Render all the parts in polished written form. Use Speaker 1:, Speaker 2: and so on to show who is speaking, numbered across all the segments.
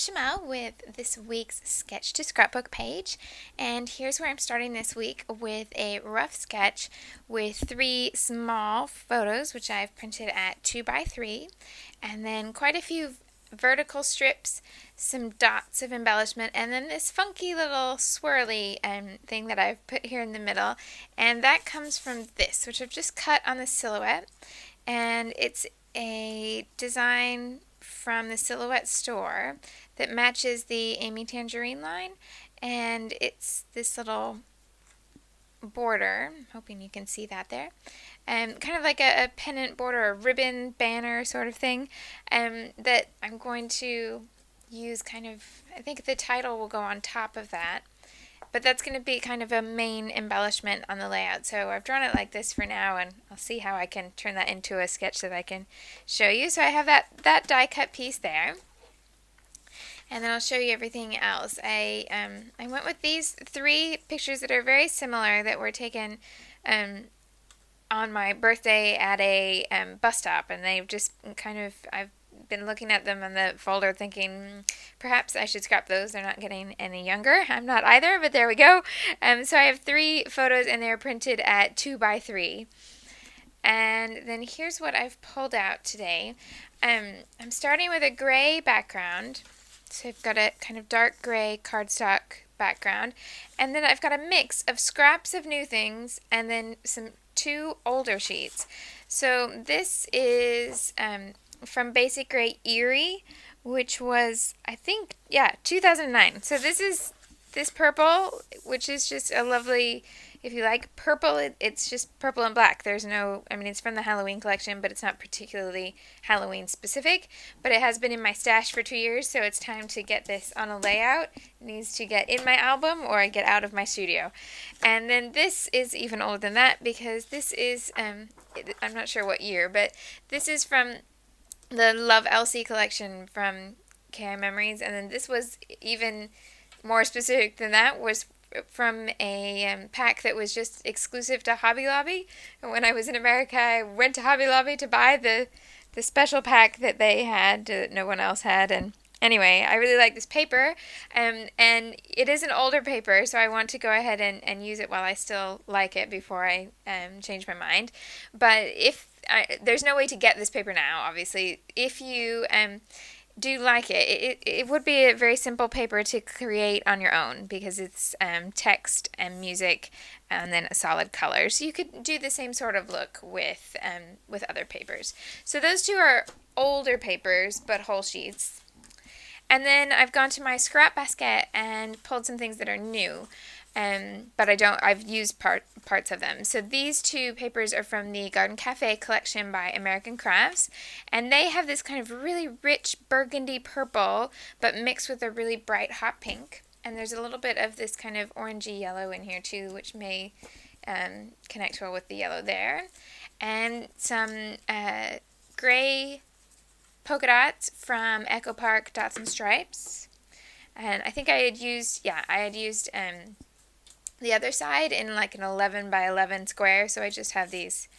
Speaker 1: Shimelle with this week's Sketch to Scrapbook page, and here's where I'm starting this week with a rough sketch with 3 small photos which I've printed at 2 by 3, and then quite a few vertical strips, some dots of embellishment, and then this funky little swirly thing that I've put here in the middle, and that comes from this, which I've just cut on the silhouette, and it's a design from the Silhouette store that matches the Amy Tangerine line, and it's this little border. I'm hoping you can see that there. Kind of like a pennant border, a ribbon banner sort of thing, that I'm going to use kind of, I think the title will go on top of that. But that's going to be kind of a main embellishment on the layout. So I've drawn it like this for now, and I'll see how I can turn that into a sketch that I can show you. So I have that die cut piece there. And then I'll show you everything else. I went with these 3 pictures that are very similar that were taken on my birthday at a bus stop. And they've just kind of, I've been looking at them in the folder thinking perhaps I should scrap those. They're not getting any younger. I'm not either, but there we go. So I have 3 photos and they're printed at 2 by 3. And then here's what I've pulled out today. I'm starting with a gray background. So I've got a kind of dark gray cardstock background. And then I've got a mix of scraps of new things and then some 2 older sheets. So this is from Basic Gray Erie, which was, I think, 2009. So this is this purple, which is just a lovely, if you like purple, it's just purple and black. There's no, I mean, it's from the Halloween collection, but it's not particularly Halloween specific. But it has been in my stash for 2 years, so it's time to get this on a layout. It needs to get in my album or get out of my studio. And then this is even older than that because this is, I'm not sure what year, but this is from the Love Elsie collection from KI Memories, and then this was even more specific than that, was from a pack that was just exclusive to Hobby Lobby. And when I was in America, I went to Hobby Lobby to buy the special pack that they had that no one else had. And anyway, I really like this paper, and it is an older paper, so I want to go ahead and use it while I still like it before I change my mind. But there's no way to get this paper now, obviously. If you do like it would be a very simple paper to create on your own because it's text and music and then a solid color. So you could do the same sort of look with other papers. So those 2 are older papers, but whole sheets. And then I've gone to my scrap basket and pulled some things that are new. But I've used parts of them. So these 2 papers are from the Garden Cafe collection by American Crafts, and they have this kind of really rich burgundy purple, but mixed with a really bright hot pink. And there's a little bit of this kind of orangey yellow in here too, which may connect well with the yellow there. And some gray polka dots from Echo Park Dots and Stripes. And I think I had used the other side in like an 11 by 11 square, so I just have these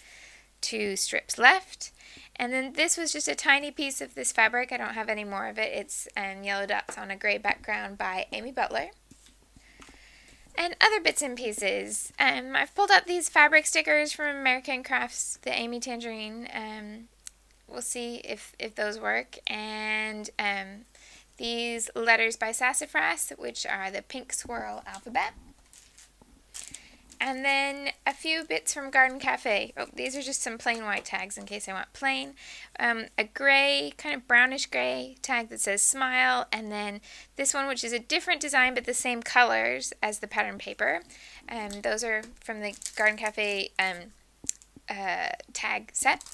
Speaker 1: 2 strips left. And then this was just a tiny piece of this fabric. I don't have any more of it. It's Yellow Dots on a Gray Background by Amy Butler. And other bits and pieces. I've pulled out these fabric stickers from American Crafts, the Amy Tangerine. We'll see if those work. And these letters by Sassafras, which are the Pink Swirl alphabet. And then a few bits from Garden Cafe. Oh, these are just some plain white tags in case I want plain. A gray, kind of brownish gray tag that says Smile. And then this one, which is a different design but the same colors as the pattern paper. Those are from the Garden Cafe tag set.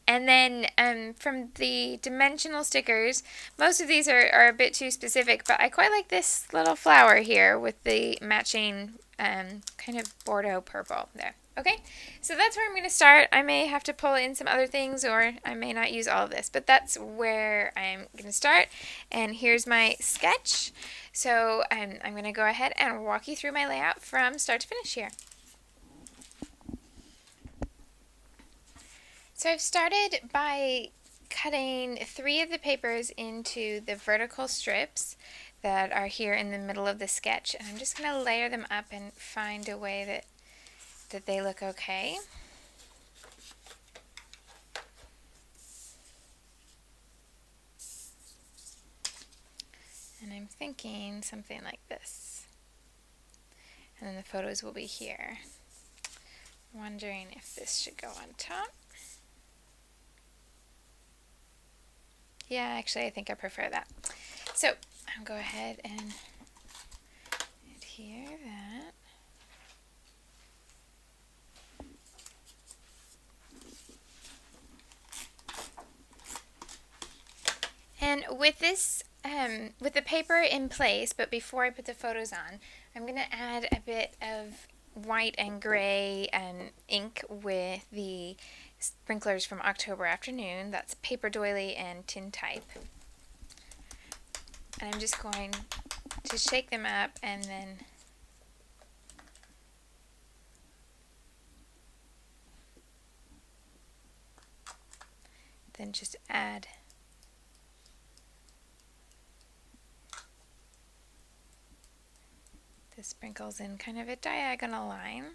Speaker 1: And then from the dimensional stickers, most of these are a bit too specific, but I quite like this little flower here with the matching kind of Bordeaux purple there. Okay, so that's where I'm going to start. I may have to pull in some other things, or I may not use all of this, but that's where I'm going to start. And here's my sketch. So I'm going to go ahead and walk you through my layout from start to finish here. So I've started by cutting 3 of the papers into the vertical strips. that are here in the middle of the sketch, and I'm just going to layer them up and find a way that they look okay. And I'm thinking something like this. And then the photos will be here. Wondering if this should go on top. Yeah, actually I think I prefer that. So I'll go ahead and adhere that. And with this, with the paper in place, but before I put the photos on, I'm going to add a bit of white and gray ink with the sprinklers from October Afternoon. That's paper doily and tintype. And I'm just going to shake them up and then just add the sprinkles in kind of a diagonal line.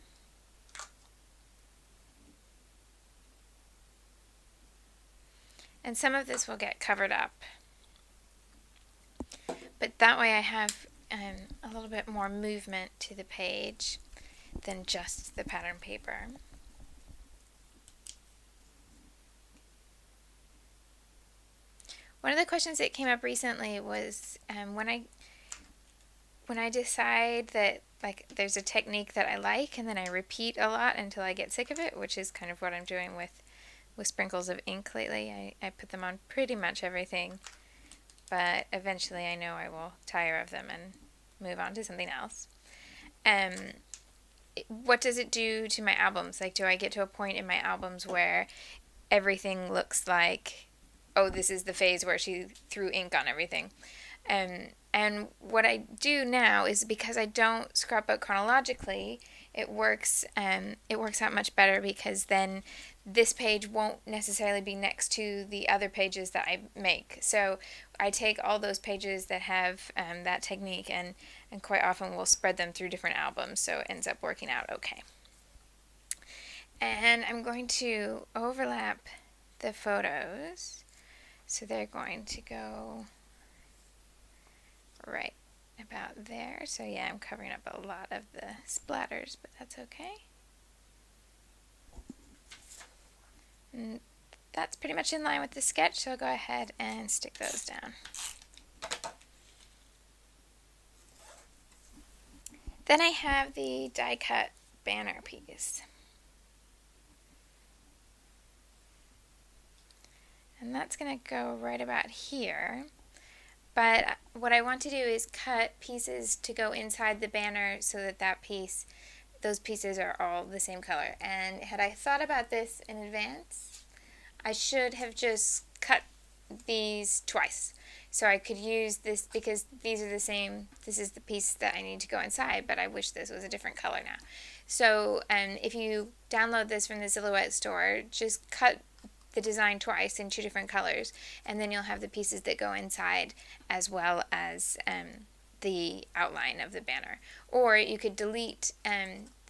Speaker 1: And some of this will get covered up, but that way I have a little bit more movement to the page than just the pattern paper. One of the questions that came up recently was when I decide that there's a technique that I like and then I repeat a lot until I get sick of it, which is kind of what I'm doing with sprinkles of ink lately. I put them on pretty much everything, but eventually I know I will tire of them and move on to something else. What does it do to my albums? Like, do I get to a point in my albums where everything looks like, oh, this is the phase where she threw ink on everything? And what I do now is, because I don't scrapbook chronologically, it works out much better, because then this page won't necessarily be next to the other pages that I make. So I take all those pages that have that technique and quite often will spread them through different albums, so it ends up working out okay. And I'm going to overlap the photos, so they're going to go right about there. So yeah, I'm covering up a lot of the splatters, but that's okay. And that's pretty much in line with the sketch, so I'll go ahead and stick those down. Then I have the die cut banner piece. And that's going to go right about here. But what I want to do is cut pieces to go inside the banner so that those pieces are all the same color. And had I thought about this in advance, I should have just cut these twice. So I could use this, because these are the same, this is the piece that I need to go inside, but I wish this was a different color now. So if you download this from the Silhouette store, just cut the design twice in two different colors, and then you'll have the pieces that go inside as well as the outline of the banner. Or you could delete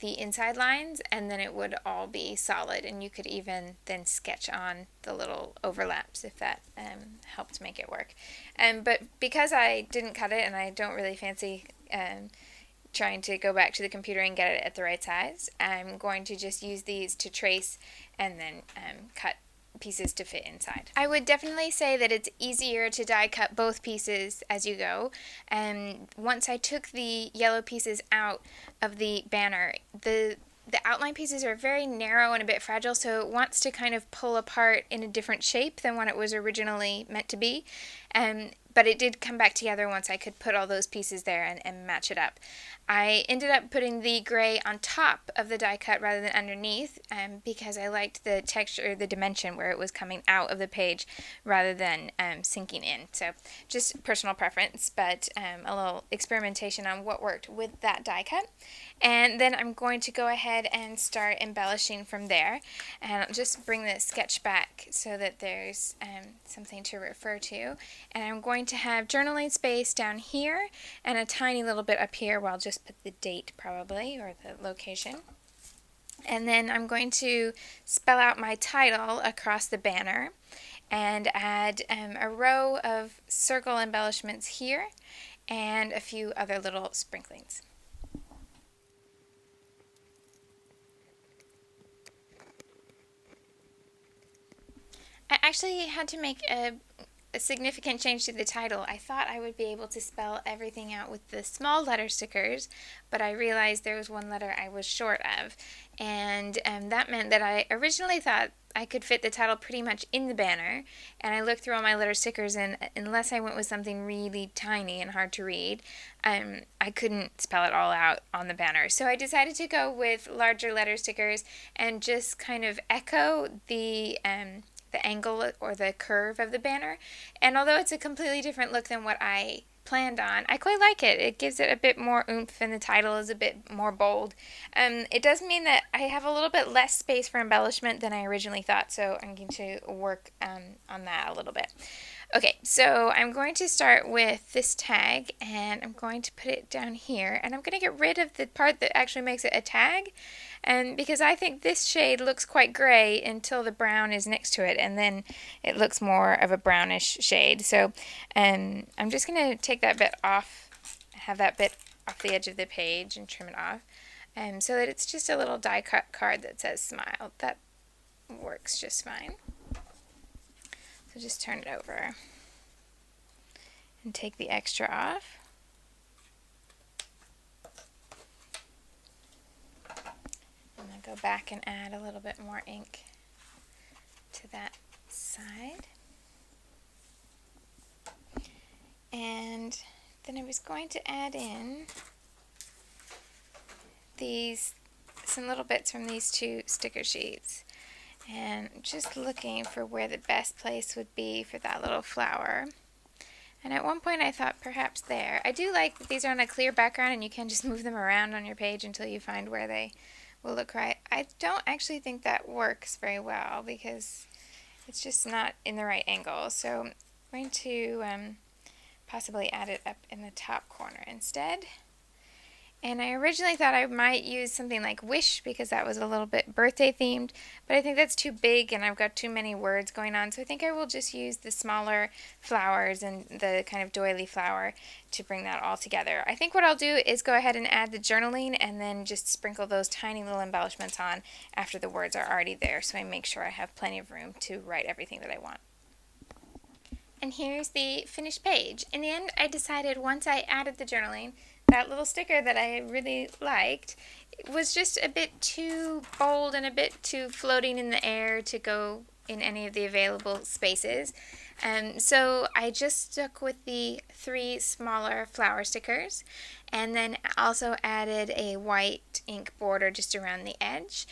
Speaker 1: the inside lines, and then it would all be solid, and you could even then sketch on the little overlaps if that helped make it work. But because I didn't cut it and I don't really fancy trying to go back to the computer and get it at the right size, I'm going to just use these to trace and then cut pieces to fit inside. I would definitely say that it's easier to die cut both pieces as you go. And once I took the yellow pieces out of the banner, the outline pieces are very narrow and a bit fragile, so it wants to kind of pull apart in a different shape than what it was originally meant to be. But it did come back together once I could put all those pieces there and match it up. I ended up putting the gray on top of the die cut rather than underneath, because I liked the texture, the dimension where it was coming out of the page rather than sinking in. So just personal preference, but a little experimentation on what worked with that die cut. And then I'm going to go ahead and start embellishing from there, and I'll just bring the sketch back so that there's something to refer to. And I'm going to have journaling space down here and a tiny little bit up here where I'll just put the date probably, or the location. And then I'm going to spell out my title across the banner and add a row of circle embellishments here and a few other little sprinklings. I actually had to make a significant change to the title. I thought I would be able to spell everything out with the small letter stickers, but I realized there was one letter I was short of, and that meant that I originally thought I could fit the title pretty much in the banner, and I looked through all my letter stickers, and unless I went with something really tiny and hard to read, I couldn't spell it all out on the banner. So I decided to go with larger letter stickers and just kind of echo the angle or the curve of the banner. And although it's a completely different look than what I planned on, I quite like it. It gives it a bit more oomph and the title is a bit more bold. It does mean that I have a little bit less space for embellishment than I originally thought, so I'm going to work on that a little bit. Okay, so I'm going to start with this tag, and I'm going to put it down here, and I'm going to get rid of the part that actually makes it a tag, and because I think this shade looks quite gray until the brown is next to it, and then it looks more of a brownish shade. So I'm just going to take that bit off, have that bit off the edge of the page and trim it off, so that it's just a little die cut card that says smile. That works just fine. So just turn it over and take the extra off. And then go back and add a little bit more ink to that side. And then I was going to add in some little bits from these two sticker sheets. And just looking for where the best place would be for that little flower. And at one point I thought perhaps there. I do like that these are on a clear background and you can just move them around on your page until you find where they will look right. I don't actually think that works very well because it's just not in the right angle. So I'm going to possibly add it up in the top corner instead. And I originally thought I might use something like wish because that was a little bit birthday themed, but I think that's too big and I've got too many words going on, so I think I will just use the smaller flowers and the kind of doily flower to bring that all together. I think what I'll do is go ahead and add the journaling and then just sprinkle those tiny little embellishments on after the words are already there, so I make sure I have plenty of room to write everything that I want. And here's the finished page. In the end, I decided once I added the journaling, that little sticker that I really liked was just a bit too bold and a bit too floating in the air to go in any of the available spaces. So I just stuck with the 3 smaller flower stickers and then also added a white ink border just around the edge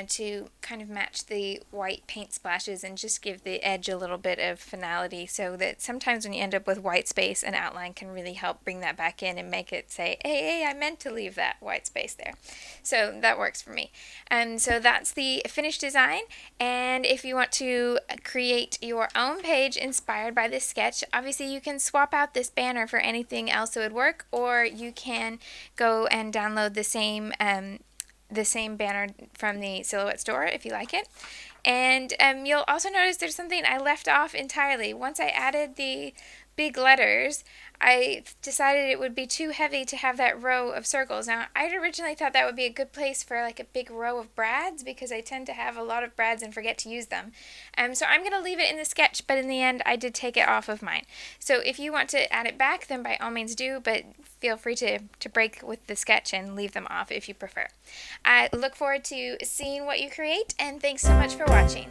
Speaker 1: to kind of match the white paint splashes and just give the edge a little bit of finality, so that sometimes when you end up with white space, an outline can really help bring that back in and make it say, hey, I meant to leave that white space there. So that works for me. And so that's the finished design. And if you want to create your own page inspired by this sketch, obviously you can swap out this banner for anything else that would work, or you can go and download the same banner from the Silhouette store if you like it. And you'll also notice there's something I left off entirely. Once I added the big letters, I decided it would be too heavy to have that row of circles. Now, I originally thought that would be a good place for like a big row of brads because I tend to have a lot of brads and forget to use them. So I'm going to leave it in the sketch, but in the end I did take it off of mine. So if you want to add it back, then by all means do, but feel free to break with the sketch and leave them off if you prefer. I look forward to seeing what you create, and thanks so much for watching.